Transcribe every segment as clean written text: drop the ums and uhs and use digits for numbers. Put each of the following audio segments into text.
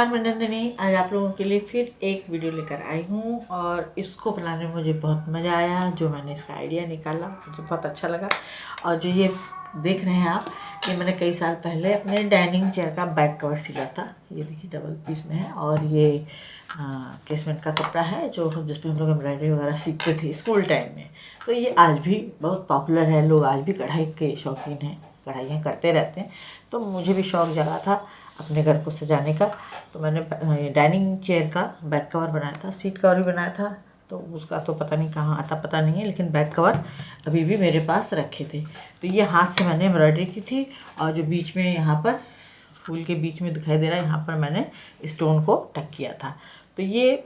नमस्कार मैं नंदिनी। आज आप लोगों के लिए फिर एक वीडियो लेकर आई हूँ और इसको बनाने में मुझे बहुत मज़ा आया। जो मैंने इसका आइडिया निकाला मुझे बहुत अच्छा लगा। और जो ये देख रहे हैं आप, ये मैंने कई साल पहले अपने डाइनिंग चेयर का बैक कवर सिला था। ये देखिए डबल पीस में है और ये केसमेंट का कपड़ा है जो जिसपे हम लोग एम्ब्रॉयडरी वगैरह सीखते थे स्कूल टाइम में। तो ये आज भी बहुत पॉपुलर है, लोग आज भी कढ़ाई के शौकीन हैं, कढ़ाइयाँ करते रहते हैं। तो मुझे भी शौक़ जगा था अपने घर को सजाने का। तो मैंने डाइनिंग चेयर का बैक कवर बनाया था, सीट कवर भी बनाया था। तो उसका तो पता नहीं कहाँ आता, पता नहीं है, लेकिन बैक कवर अभी भी मेरे पास रखे थे। तो ये हाथ से मैंने एम्ब्रॉयडरी की थी और जो बीच में यहाँ पर फूल के बीच में दिखाई दे रहा है, यहाँ पर मैंने स्टोन को टक किया था। तो ये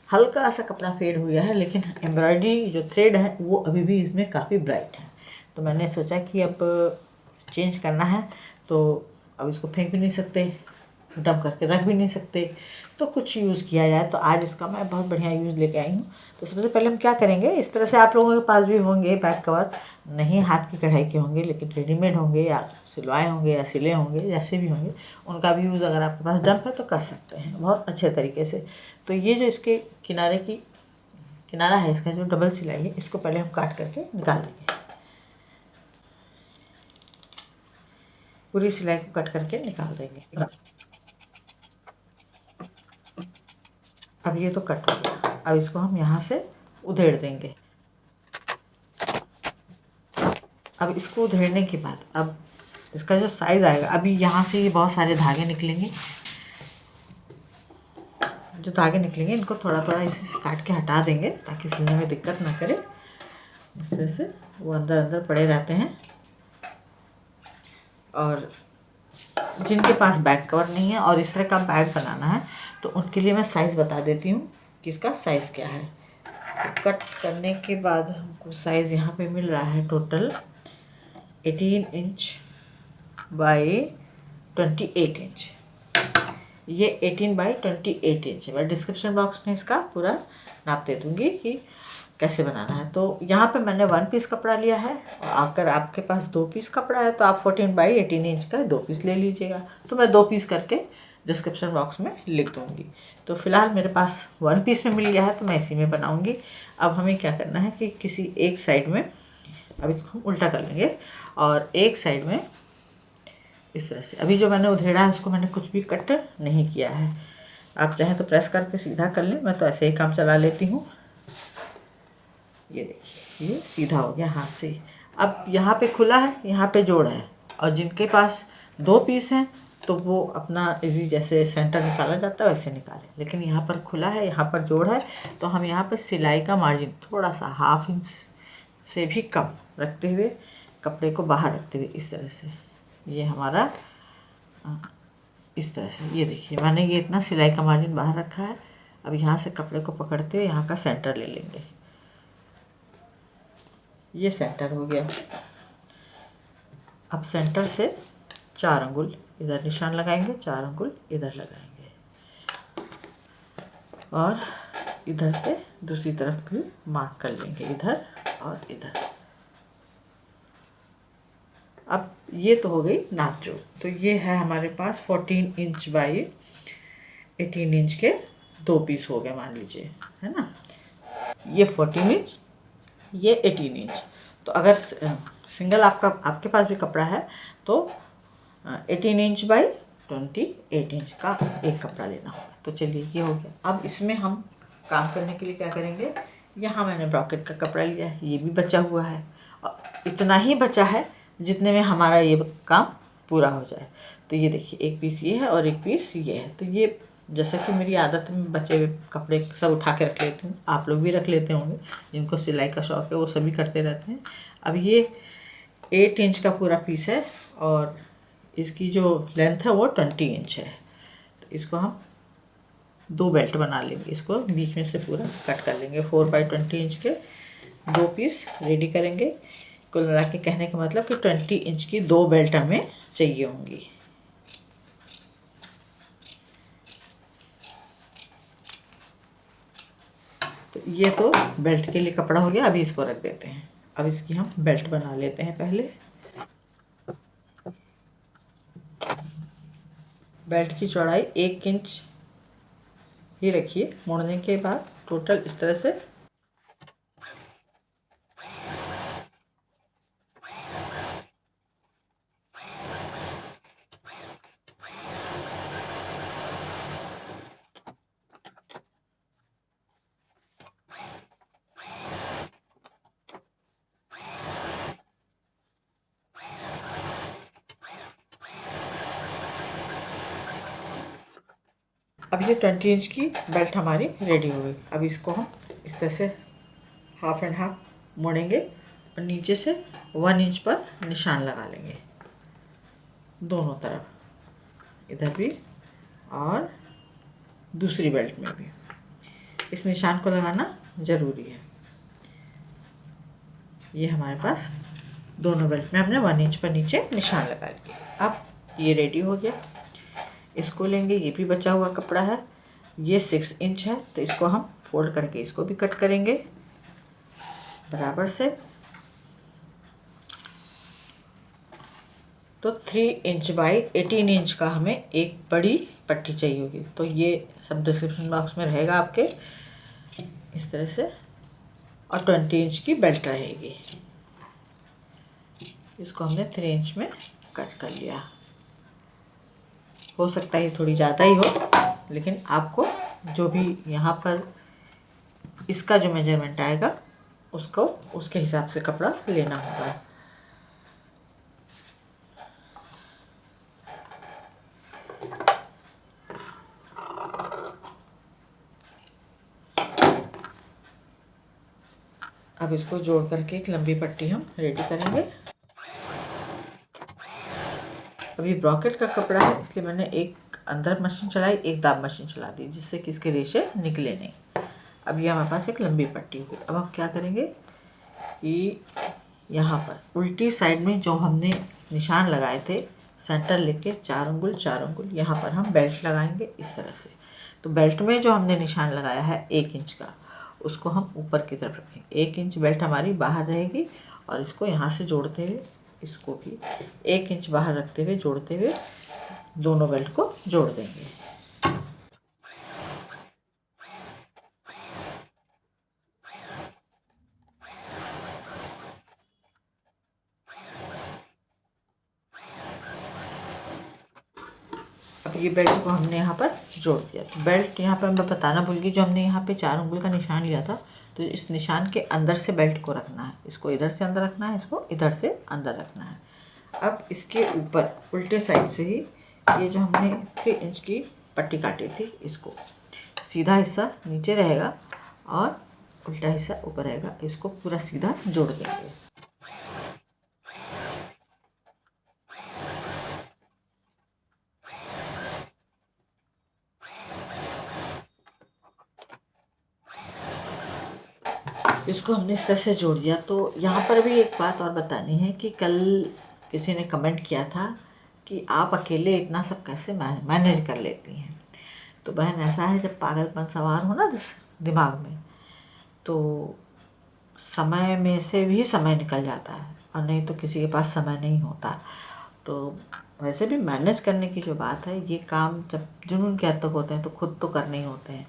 हल्का सा कपड़ा फेड हुआ है, लेकिन एम्ब्रॉयडरी जो थ्रेड है वो अभी भी इसमें काफ़ी ब्राइट है। तो मैंने सोचा कि अब चेंज करना है, तो अब इसको फेंक भी नहीं सकते, डंप करके रख भी नहीं सकते, तो कुछ यूज़ किया जाए। तो आज इसका मैं बहुत बढ़िया यूज़ लेके आई हूँ। तो सबसे पहले हम क्या करेंगे, इस तरह से आप लोगों के पास भी होंगे बैक कवर, नहीं हाथ की कढ़ाई के होंगे लेकिन रेडीमेड होंगे या सिलवाए होंगे या सिले होंगे, जैसे भी होंगे उनका भी यूज़ अगर आपके पास डंप है तो कर सकते हैं बहुत अच्छे तरीके से। तो ये जो इसके किनारे की किनारा है, इसका जो डबल सिलाई है, इसको पहले हम काट करके निकाल देंगे। पूरी सिलाई को कट करके निकाल देंगे। अब ये तो कट हो गया, अब इसको हम यहाँ से उधेड़ देंगे। अब इसको उधेड़ने के बाद अब इसका जो साइज़ आएगा, अभी यहाँ से ये बहुत सारे धागे निकलेंगे। जो धागे निकलेंगे इनको थोड़ा थोड़ा इसे काट के हटा देंगे ताकि सिलने में दिक्कत ना करे। इस तरह से वो अंदर अंदर पड़े रहते हैं। और जिनके पास बैक कवर नहीं है और इस तरह का बैग बनाना है, तो उनके लिए मैं साइज़ बता देती हूँ कि इसका साइज़ क्या है। तो कट करने के बाद हमको साइज़ यहाँ पे मिल रहा है टोटल 18 इंच बाई 28 इंच। ये 18 बाई 28 इंच है। मैं डिस्क्रिप्शन बॉक्स में इसका पूरा नाप दे दूँगी कि कैसे बनाना है। तो यहाँ पे मैंने 1 पीस कपड़ा लिया है और अगर आपके पास 2 पीस कपड़ा है तो आप 14 बाई 18 इंच का 2 पीस ले लीजिएगा। तो मैं 2 पीस करके डिस्क्रिप्शन बॉक्स में लिख दूँगी। तो फिलहाल मेरे पास 1 पीस में मिल गया है तो मैं इसी में बनाऊँगी। अब हमें क्या करना है कि किसी एक साइड में, अब इसको हम उल्टा कर लेंगे और एक साइड में इस तरह से, अभी जो मैंने उधेड़ा है उसको मैंने कुछ भी कट नहीं किया है। आप चाहें तो प्रेस करके सीधा कर लें, मैं तो ऐसे ही काम चला लेती हूँ। ये देखिए ये सीधा हो गया हाथ से। अब यहाँ पे खुला है, यहाँ पे जोड़ है, और जिनके पास 2 पीस हैं तो वो अपना इजी जैसे सेंटर निकाला जाता है वैसे निकालें। लेकिन यहाँ पर खुला है, यहाँ पर जोड़ है, तो हम यहाँ पर सिलाई का मार्जिन थोड़ा सा 1/2 इंच से भी कम रखते हुए, कपड़े को बाहर रखते हुए इस तरह से, ये हमारा इस तरह से, ये देखिए मैंने ये इतना सिलाई का मार्जिन बाहर रखा है। अब यहाँ से कपड़े को पकड़ते हुए यहाँ का सेंटर ले लेंगे। ये सेंटर हो गया। अब सेंटर से 4 अंगुल इधर निशान लगाएंगे, 4 अंगुल इधर लगाएंगे और इधर से दूसरी तरफ भी मार्क कर लेंगे, इधर और इधर। अब ये तो हो गई नाप जोड़। तो ये है हमारे पास 14 इंच बाई 18 इंच के 2 पीस हो गए मान लीजिए, है ना। ये 14 इंच, ये 18 इंच। तो अगर सिंगल आपके पास भी कपड़ा है तो 18 इंच बाई 28 इंच का एक कपड़ा लेना होगा। तो चलिए ये हो गया। अब इसमें हम काम करने के लिए क्या करेंगे, यहाँ मैंने ब्रॉकेट का कपड़ा लिया है, ये भी बचा हुआ है और इतना ही बचा है जितने में हमारा ये काम पूरा हो जाए। तो ये देखिए एक पीस ये है और एक पीस ये है। तो ये जैसा कि मेरी आदत है, बचे हुए कपड़े सब उठा के रख लेती हूँ, आप लोग भी रख लेते होंगे, जिनको सिलाई का शौक़ है वो सभी करते रहते हैं। अब ये 8 इंच का पूरा पीस है और इसकी जो लेंथ है वो 20 इंच है। तो इसको हम 2 बेल्ट बना लेंगे, इसको बीच में से पूरा कट कर लेंगे। 4 बाई 20 इंच के 2 पीस रेडी करेंगे। कुल मिला के कहने का मतलब कि 20 इंच की 2 बेल्ट हमें चाहिए होंगी। तो ये तो बेल्ट के लिए कपड़ा हो गया। अभी इसको रख देते हैं। अब इसकी हम बेल्ट बना लेते हैं। पहले बेल्ट की चौड़ाई 1 इंच ये रखिए, मोड़ने के बाद टोटल इस तरह से अब ये 20 इंच की बेल्ट हमारी रेडी हो गई। अब इसको हम इस तरह से हाफ एंड हाफ मोड़ेंगे और नीचे से 1 इंच पर निशान लगा लेंगे दोनों तरफ, इधर भी और दूसरी बेल्ट में भी। इस निशान को लगाना ज़रूरी है। ये हमारे पास दोनों बेल्ट में हमने 1 इंच पर नीचे निशान लगा लिया। अब ये रेडी हो गया। इसको लेंगे, ये भी बचा हुआ कपड़ा है, ये 6 इंच है, तो इसको हम फोल्ड करके इसको भी कट करेंगे बराबर से। तो 3 इंच बाई 18 इंच का हमें एक बड़ी पट्टी चाहिए होगी। तो ये सब डिस्क्रिप्शन बॉक्स में रहेगा आपके, इस तरह से। और 20 इंच की बेल्ट रहेगी। इसको हमने 3 इंच में कट कर लिया। हो सकता है थोड़ी ज़्यादा ही हो, लेकिन आपको जो भी यहाँ पर इसका जो मेजरमेंट आएगा उसको उसके हिसाब से कपड़ा लेना होगा। अब इसको जोड़ करके एक लंबी पट्टी हम रेडी करेंगे। अभी ब्रॉकेट का कपड़ा है, इसलिए मैंने एक अंदर मशीन चलाई, एक दाब मशीन चला दी, जिससे कि इसके रेशे निकले नहीं। अब ये हमारे पास एक लंबी पट्टी होगी। अब हम क्या करेंगे कि यहाँ पर उल्टी साइड में जो हमने निशान लगाए थे, सेंटर लेके 4 अंगुल 4 अंगुल यहाँ पर हम बेल्ट लगाएंगे इस तरह से। तो बेल्ट में जो हमने निशान लगाया है 1 इंच का, उसको हम ऊपर की तरफ रखेंगे। 1 इंच बेल्ट हमारी बाहर रहेगी और इसको यहाँ से जोड़ते हुए, इसको भी 1 इंच बाहर रखते हुए जोड़ते हुए दोनों बेल्ट को जोड़ देंगे। अब ये बेल्ट को हमने यहाँ पर जोड़ दिया। तो बेल्ट यहाँ पर मैं बताना भूल गई, जो हमने यहाँ पे 4 उंगल का निशान लिया था, तो इस निशान के अंदर से बेल्ट को रखना है। इसको इधर से अंदर रखना है, इसको इधर से अंदर रखना है। अब इसके ऊपर उल्टे साइड से ही ये जो हमने 3 इंच की पट्टी काटी थी, इसको सीधा हिस्सा नीचे रहेगा और उल्टा हिस्सा ऊपर रहेगा। इसको पूरा सीधा जोड़ देंगे। इसको हमने इस तरह से जोड़ दिया। तो यहाँ पर भी एक बात और बतानी है कि कल किसी ने कमेंट किया था कि आप अकेले इतना सब कैसे मैनेज कर लेती हैं। तो बहन, ऐसा है, जब पागलपन सवार हो ना दिमाग में, तो समय में से भी समय निकल जाता है, और नहीं तो किसी के पास समय नहीं होता। तो वैसे भी मैनेज करने की जो बात है, ये काम जब जुनून के हद तक होते हैं तो खुद तो करने ही होते हैं।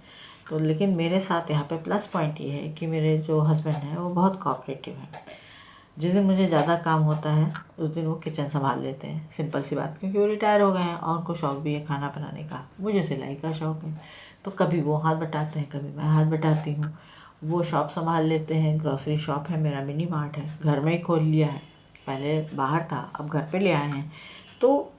तो लेकिन मेरे साथ यहाँ पे प्लस पॉइंट ये है कि मेरे जो हस्बैंड हैं वो बहुत कोऑपरेटिव हैं। जिस दिन मुझे ज़्यादा काम होता है उस दिन वो किचन संभाल लेते हैं। सिंपल सी बात, क्योंकि वो रिटायर हो गए हैं और उनको शौक़ भी है खाना बनाने का। मुझे सिलाई का शौक़ है, तो कभी वो हाथ बटाते हैं, कभी मैं हाथ बटाती हूँ। वो शॉप संभाल लेते हैं, ग्रॉसरी शॉप है, मेरा मिनी मार्ट है, घर में ही खोल लिया है। पहले बाहर था, अब घर पे ले आए हैं। तो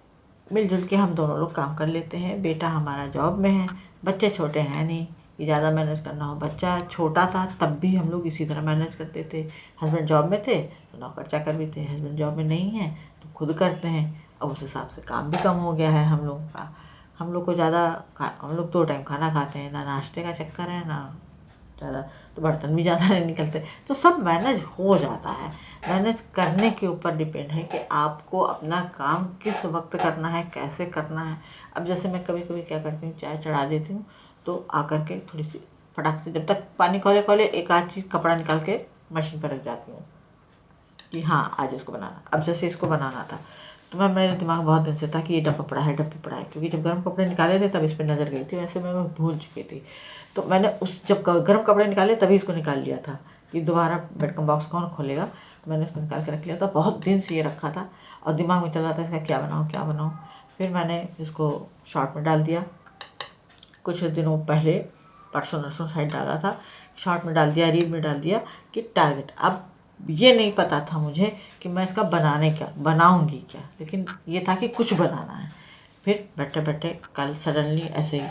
मिलजुल के हम दोनों लोग काम कर लेते हैं। बेटा हमारा जॉब में है, बच्चे छोटे हैं नहीं कि ज़्यादा मैनेज करना हो। बच्चा छोटा था तब भी हम लोग इसी तरह मैनेज करते थे। हस्बैंड जॉब में थे तो नौकर चाकर भी थे, हस्बैंड जॉब में नहीं है तो खुद करते हैं। अब उस हिसाब से काम भी कम हो गया है हम लोगों का। हम लोग को हम लोग 2 टाइम खाना खाते हैं, ना नाश्ते का चक्कर है ना ज़्यादा, तो बर्तन भी ज़्यादा नहीं निकलते। तो सब मैनेज हो जाता है। मैनेज करने के ऊपर डिपेंड है कि आपको अपना काम किस वक्त करना है, कैसे करना है। अब जैसे मैं कभी कभी क्या करती हूँ, चाय चढ़ा देती हूँ, तो आकर के थोड़ी सी फटाक से, जब तक पानी खोले खोले एक आध चीज़ कपड़ा निकाल के मशीन पर रख जाती हूँ कि हाँ आज इसको बनाना। अब जैसे इसको बनाना था तो मेरे दिमाग बहुत दिन से था कि ये डब्बा पड़ा है, क्योंकि जब गर्म कपड़े निकाले थे तब इस पर नज़र गई थी, वैसे मैं भूल चुकी थी। तो मैंने जब गर्म कपड़े निकाले तभी इसको निकाल लिया था कि दोबारा बेडकम बॉक्स कौन खोलेगा। तो मैंने इसको निकाल के रख लिया था, बहुत दिन से ये रखा था और दिमाग में चल रहा था इसका क्या बनाऊँ। फिर मैंने इसको शॉर्ट में डाल दिया, कुछ दिनों पहले परसों नरसों साइड डाला था, शॉर्ट में डाल दिया, रील में डाल दिया कि टारगेट। अब ये नहीं पता था मुझे कि मैं इसका बनाऊंगी क्या, लेकिन ये था कि कुछ बनाना है। फिर बैठे बैठे कल सडनली ऐसे ही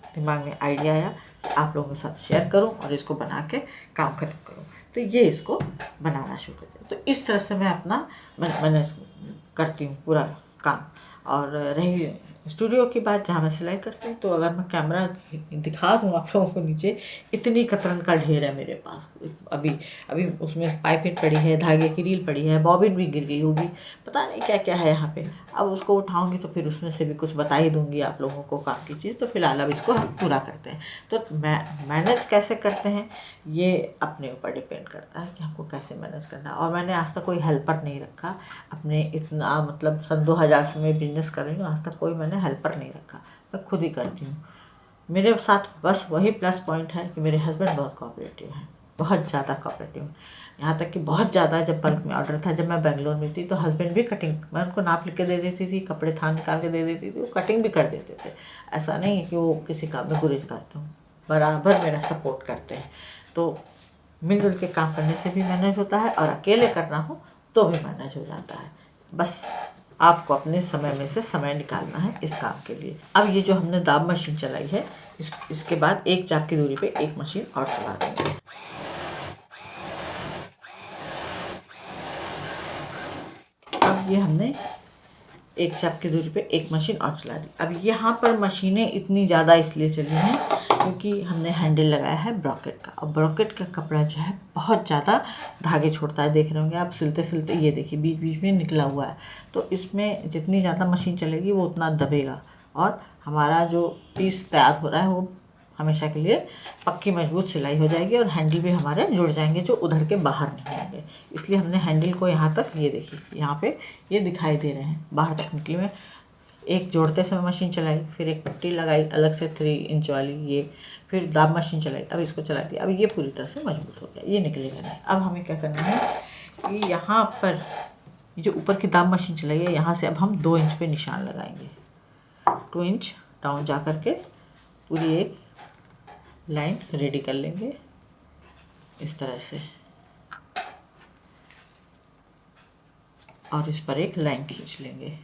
दिमाग में आइडिया आया, आप लोगों के साथ शेयर करूं और इसको बना के काम खत्म करूं। तो ये इसको बनाना शुरू कर दिया। तो इस तरह से मैं अपना मैनेज करती हूँ पूरा काम। और रही स्टूडियो की बात जहाँ मैं सिलाई करती हूँ, तो अगर मैं कैमरा दिखा दूँ आप लोगों को, नीचे इतनी कतरन का ढेर है मेरे पास। अभी उसमें पाइपिंग पड़ी है, धागे की रील पड़ी है, बॉबिन भी गिर गई होगी, पता नहीं क्या क्या है यहाँ पे। अब उसको उठाऊंगी तो फिर उसमें से भी कुछ बता ही दूंगी आप लोगों को काम की चीज़। तो फिलहाल अब इसको हम पूरा करते हैं। तो मैनेज कैसे करते हैं ये अपने ऊपर डिपेंड करता है कि हमको कैसे मैनेज करना है। और मैंने आज तक कोई हेल्पर नहीं रखा अपने, इतना मतलब सन 2000 से मैं बिजनेस कर रही हूँ, आज तक कोई मैंने हेल्पर नहीं रखा, मैं खुद ही करती हूँ। मेरे साथ बस वही प्लस पॉइंट है कि मेरे हस्बैंड बहुत कोऑपरेटिव हैं, बहुत ज़्यादा कोऑपरेटिव हैं। यहाँ तक कि बहुत ज़्यादा, जब बल्क में ऑर्डर था, जब मैं बेंगलोर में थी, तो हस्बैंड भी कटिंग, मैं उनको नाप लिख के दे देती थी, कपड़े थान निकाल के दे देती थी, वो कटिंग भी कर देते थे। ऐसा नहीं है कि वो किसी काम में गुरेज करते हूँ, बराबर मेरा सपोर्ट करते हैं। तो मिलजुल के काम करने से भी मैनेज होता है और अकेले करना हो तो भी मैनेज हो जाता है। बस आपको अपने समय में से समय निकालना है इस काम के लिए। अब ये जो हमने दाब मशीन चलाई है, इसके बाद एक चाप की दूरी पे एक मशीन और चला देंगे। अब ये हमने एक चाप की दूरी पे एक मशीन और चला दी। अब यहाँ पर मशीनें इतनी ज़्यादा इसलिए चली हैं क्योंकि हमने हैंडल लगाया है ब्रॉकेट का, और ब्रॉकेट का कपड़ा जो है बहुत ज़्यादा धागे छोड़ता है। देख रहे होंगे आप, सिलते सिलते ये देखिए बीच बीच में निकला हुआ है। तो इसमें जितनी ज़्यादा मशीन चलेगी वो उतना दबेगा और हमारा जो पीस तैयार हो रहा है वो हमेशा के लिए पक्की मजबूत सिलाई हो जाएगी और हैंडल भी हमारे जुड़ जाएंगे जो उधर के बाहर निकलेंगे। इसलिए हमने हैंडल को यहाँ तक, ये देखिए यहाँ पे ये दिखाई दे रहे हैं, बाहर तक निकली में एक जोड़ते समय मशीन चलाई, फिर एक पट्टी लगाई अलग से 3 इंच वाली, ये फिर दाब मशीन चलाई, अब इसको चला दिया। अब ये पूरी तरह से मजबूत हो गया, ये निकलेगा नहीं। अब हमें क्या करना है कि यहाँ पर जो ऊपर की दाब मशीन चलाई है, यहाँ से अब हम 2 इंच पे निशान लगाएंगे। 2 इंच डाउन जा कर के पूरी एक लाइन रेडी कर लेंगे इस तरह से, और इस पर एक लाइन खींच लेंगे।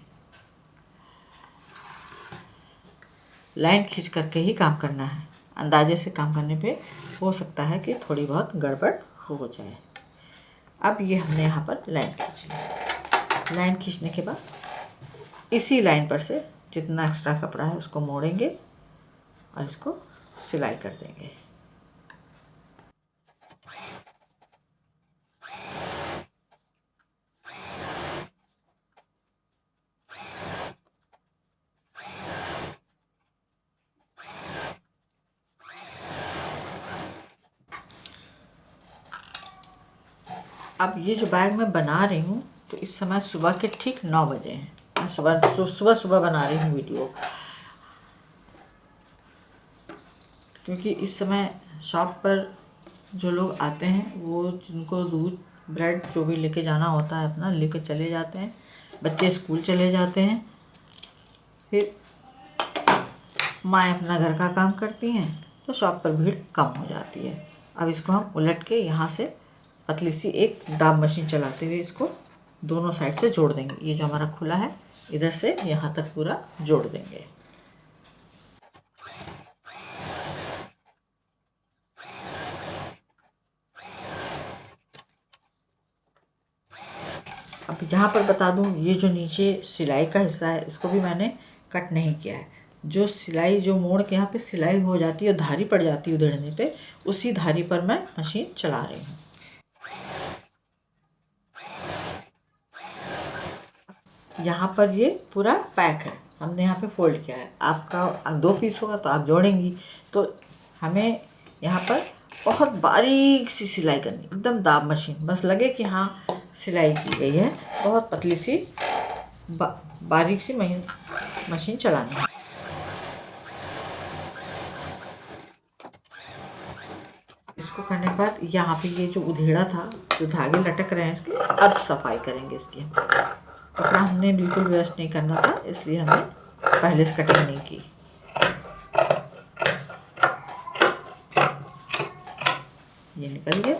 लाइन खींच करके ही काम करना है, अंदाजे से काम करने पे हो सकता है कि थोड़ी बहुत गड़बड़ हो जाए। अब ये हमने यहाँ पर लाइन खींच ली। लाइन खींचने के बाद इसी लाइन पर से जितना एक्स्ट्रा कपड़ा है उसको मोड़ेंगे और इसको सिलाई कर देंगे। अब ये जो बैग मैं बना रही हूँ, तो इस समय सुबह के ठीक 9 बजे हैं। मैं सुबह बना रही हूँ वीडियो, क्योंकि इस समय शॉप पर जो लोग आते हैं वो, जिनको दूध ब्रेड जो भी लेके जाना होता है अपना लेके चले जाते हैं, बच्चे स्कूल चले जाते हैं, फिर माएँ अपना घर का काम करती हैं, तो शॉप पर भीड़ कम हो जाती है। अब इसको हम उलट के यहाँ से पतली सी एक दाब मशीन चलाते हुए इसको दोनों साइड से जोड़ देंगे। ये जो हमारा खुला है इधर से यहाँ तक पूरा जोड़ देंगे। अब यहाँ पर बता दूँ, ये जो नीचे सिलाई का हिस्सा है इसको भी मैंने कट नहीं किया है। जो सिलाई, जो मोड़ के यहाँ पे सिलाई हो जाती है, धारी पड़ जाती है उधेड़ने पे, उसी धारी पर मैं मशीन चला रही हूँ। यहाँ पर ये पूरा पैक है, हमने यहाँ पे फोल्ड किया है। आपका 2 पीस होगा तो आप जोड़ेंगी, तो हमें यहाँ पर बहुत बारीक सी सिलाई करनी, एकदम दाब मशीन, बस लगे कि हाँ सिलाई की गई है, बहुत पतली सी बारीक सी मशीन चलानी है। इसको करने के बाद यहाँ पे ये जो उधेड़ा था, जो धागे लटक रहे हैं इसके, अब सफाई करेंगे इसकी। कपड़ा हमने बिल्कुल वेस्ट नहीं करना था, इसलिए हमने पहले से कटिंग नहीं की। ये निकल गया।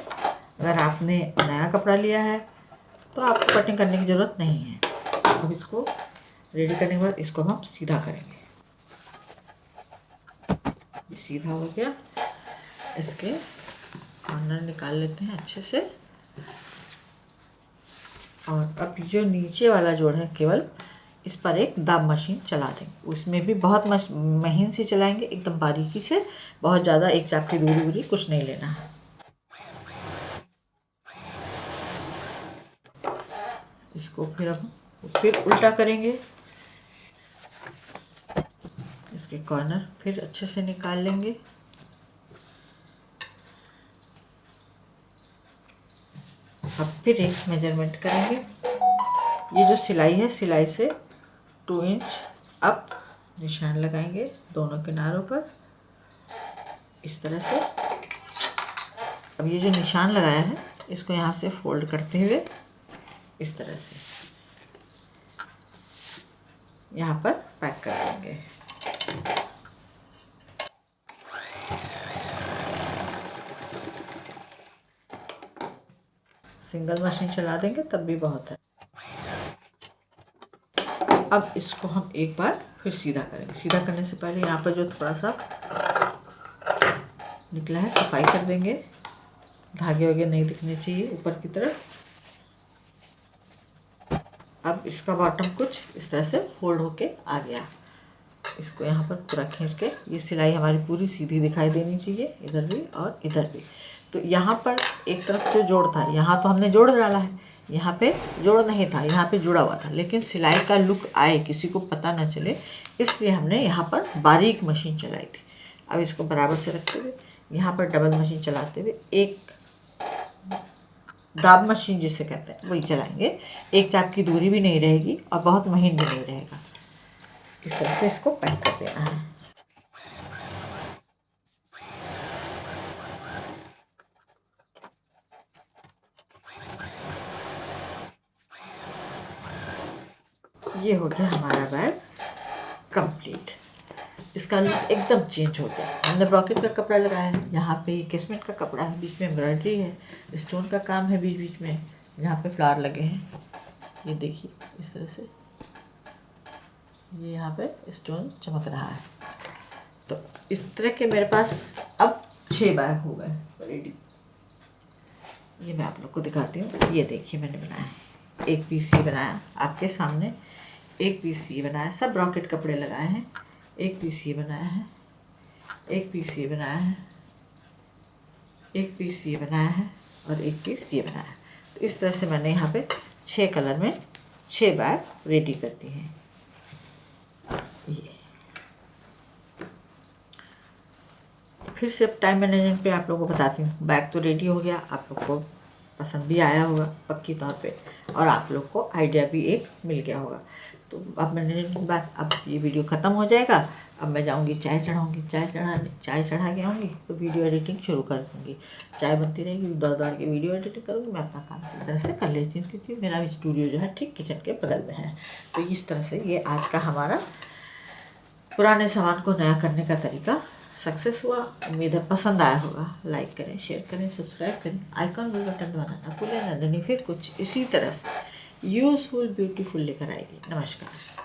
अगर आपने नया कपड़ा लिया है तो आपको कटिंग करने की ज़रूरत नहीं है। अब इसको रेडी करने के बाद इसको हम सीधा करेंगे। सीधा हो गया। इसके कॉर्नर निकाल लेते हैं अच्छे से। और अब जो नीचे वाला जोड़ है, केवल इस पर एक दाब मशीन चला देंगे। उसमें भी बहुत महीन से चलाएंगे, एकदम बारीकी से, बहुत ज़्यादा एक चाप की दूरी कुछ नहीं लेना है। इसको फिर हम उल्टा करेंगे। इसके कॉर्नर फिर अच्छे से निकाल लेंगे। अब फिर एक मेजरमेंट करेंगे। ये जो सिलाई है, सिलाई से 2 इंच अप निशान लगाएंगे दोनों किनारों पर, इस तरह से। अब ये जो निशान लगाया है, इसको यहाँ से फोल्ड करते हुए इस तरह से यहाँ पर पैक कर देंगे। सिंगल मशीन चला देंगे तब भी बहुत है। अब इसको हम एक बार फिर सीधा करेंगे। सीधा करने से पहले यहाँ पर जो थोड़ा सा निकला है, सफाई कर देंगे। धागे वगैरह नहीं दिखने चाहिए ऊपर की तरफ। अब इसका बॉटम कुछ इस तरह से फोल्ड होके आ गया। इसको यहाँ पर पूरा खींच के, ये सिलाई हमारी पूरी सीधी दिखाई देनी चाहिए, इधर भी और इधर भी। तो यहाँ पर एक तरफ जो जोड़ था, यहाँ तो हमने जोड़ डाला है, यहाँ पे जोड़ नहीं था, यहाँ पे जुड़ा हुआ था। लेकिन सिलाई का लुक आए, किसी को पता ना चले, इसलिए हमने यहाँ पर बारीक मशीन चलाई थी। अब इसको बराबर से रखते हुए यहाँ पर डबल मशीन चलाते हुए एक दाब मशीन जिसे कहते हैं वही चलाएंगे। एक चाप की दूरी भी नहीं रहेगी और बहुत महीन भी नहीं रहेगा। इस तरह से इसको पैक कर देना है। ये हो गया हमारा बैग कंप्लीट। इसका लुक एकदम चेंज हो गया। हमने ब्रॉकेट का कपड़ा लगाया है, यहाँ पे केसमेंट का कपड़ा है, बीच में एम्ब्रॉयडरी है, स्टोन का काम है बीच बीच में, यहाँ पे फ्लावर लगे हैं। ये देखिए इस तरह से, ये यहाँ पे स्टोन चमक रहा है। तो इस तरह के मेरे पास अब 6 बैग हो गए रेडी। ये मैं आप लोग को दिखाती हूँ। ये देखिए मैंने बनाया है, एक पीस ये बनाया आपके सामने, एक पीस ये बनाया, सब ब्रॉकेट कपड़े लगाए हैं। एक पीस ये बनाया है, एक पीस ये बनाया है, एक पीस ये बनाया है और एक पीस ये बनाया है। तो इस तरह से मैंने यहाँ पे 6 कलर में 6 बैग रेडी कर दिए हैं। ये फिर से टाइम मैनेजमेंट पे आप लोगों को बताती हूँ। बैग तो रेडी हो गया, आप लोग को पसंद भी आया होगा पक्की तौर पे, और आप लोग को आइडिया भी एक मिल गया होगा। तो अब मैंने बात, अब ये वीडियो ख़त्म हो जाएगा। अब मैं जाऊँगी चाय चढ़ाऊँगी, चाय चढ़ा के आऊँगी तो वीडियो एडिटिंग शुरू कर दूँगी। चाय बनती रहेगी, दौड़ के वीडियो एडिटिंग करूँगी। मैं अपना काम इस तरह से कर लेती हूँ, क्योंकि मेरा स्टूडियो जो है ठीक किचन के बगल में है। तो इस तरह से ये आज का हमारा पुराने सामान को नया करने का तरीका सक्सेस हुआ। उम्मीद है पसंद आया होगा। लाइक करें, शेयर करें, सब्सक्राइब करें, आइकॉन बेल बटन दबाना भूलें। नंदिनी फिर कुछ इसी तरह से यूज़फुल ब्यूटीफुल लेकर आएगी। नमस्कार।